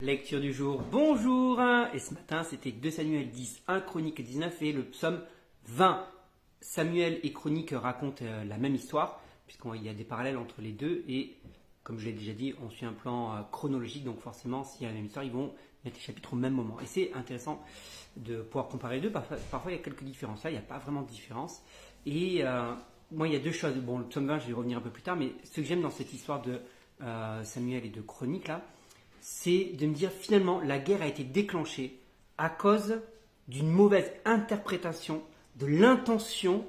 Lecture du jour, bonjour. Et ce matin c'était 2 Samuel 10, 1 Chronique 19 et le psaume 20. Samuel et Chronique racontent la même histoire, puisqu'il y a des parallèles entre les deux, et comme je l'ai déjà dit, on suit un plan chronologique, donc forcément s'il y a la même histoire, ils vont mettre les chapitres au même moment. Et c'est intéressant de pouvoir comparer les deux, parfois il y a quelques différences, là il n'y a pas vraiment de différence. Et moi il y a deux choses, bon le psaume 20 je vais y revenir un peu plus tard, mais ce que j'aime dans cette histoire de Samuel et de Chronique là, c'est de me dire finalement la guerre a été déclenchée à cause d'une mauvaise interprétation de l'intention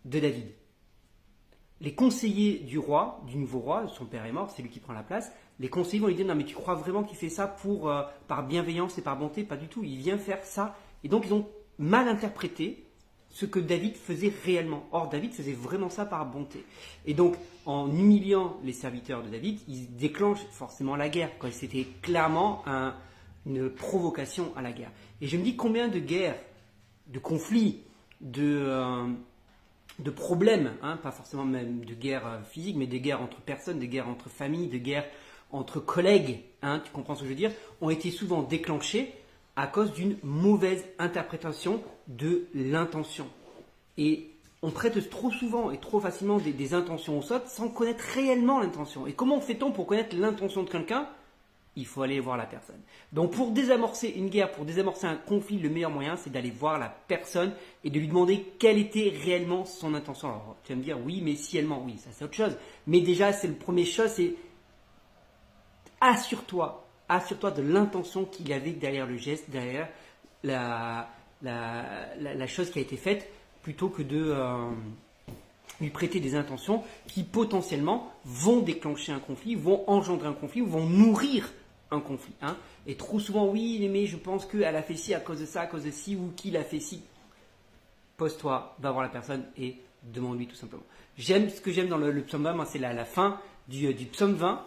de David. Les conseillers du roi, du nouveau roi, son père est mort, c'est lui qui prend la place, les conseillers vont lui dire non mais tu crois vraiment qu'il fait ça par bienveillance et par bonté? Pas du tout, il vient faire ça. Et donc ils ont mal interprété ce que David faisait réellement. Or, David faisait vraiment ça par bonté. Et donc, en humiliant les serviteurs de David, ils déclenchent forcément la guerre. C'était clairement une provocation à la guerre. Et je me dis combien de guerres, de conflits, de problèmes, pas forcément même de guerres physiques, mais des guerres entre personnes, des guerres entre familles, des guerres entre collègues, tu comprends ce que je veux dire, ont été souvent déclenchées à cause d'une mauvaise interprétation de l'intention. Et on prête trop souvent et trop facilement des intentions au sottes sans connaître réellement l'intention. Et comment fait-on pour connaître l'intention de quelqu'un? Il faut aller voir la personne. Donc pour désamorcer une guerre, pour désamorcer un conflit, le meilleur moyen c'est d'aller voir la personne et de lui demander quelle était réellement son intention. Alors tu vas me dire oui mais si elle ment, oui ça c'est autre chose. Mais déjà c'est le premier chose, c'est assure-toi de l'intention qu'il y avait derrière le geste, derrière la chose qui a été faite, plutôt que de lui prêter des intentions qui potentiellement vont déclencher un conflit, vont engendrer un conflit ou vont nourrir un conflit. Et trop souvent, oui, mais je pense qu'elle a fait ci à cause de ça, à cause de ci, ou qu'il a fait ci. Pose-toi, va voir la personne et demande-lui tout simplement. Ce que j'aime dans le psaume 20, moi, c'est la fin du psaume 20,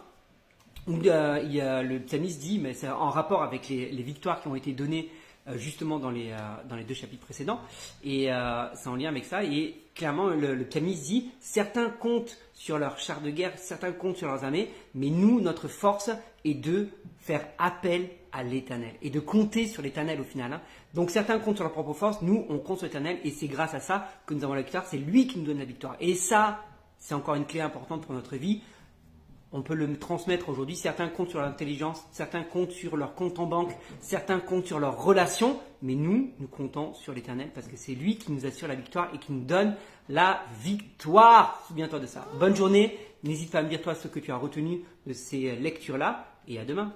où le psalmiste dit, mais c'est en rapport avec les victoires qui ont été données justement dans les 2 chapitres précédents, et c'est en lien avec ça, et clairement le psalmiste dit, certains comptent sur leurs chars de guerre, certains comptent sur leurs armées, mais nous, notre force est de faire appel à l'Éternel, et de compter sur l'Éternel au final. Donc certains comptent sur leur propre force, nous on compte sur l'Éternel, et c'est grâce à ça que nous avons la victoire, c'est lui qui nous donne la victoire, et ça, c'est encore une clé importante pour notre vie. On peut le transmettre aujourd'hui. Certains comptent sur l'intelligence, certains comptent sur leur compte en banque, certains comptent sur leurs relations, mais nous comptons sur l'Éternel parce que c'est lui qui nous assure la victoire et qui nous donne la victoire. Souviens-toi de ça. Bonne journée. N'hésite pas à me dire toi ce que tu as retenu de ces lectures-là et à demain.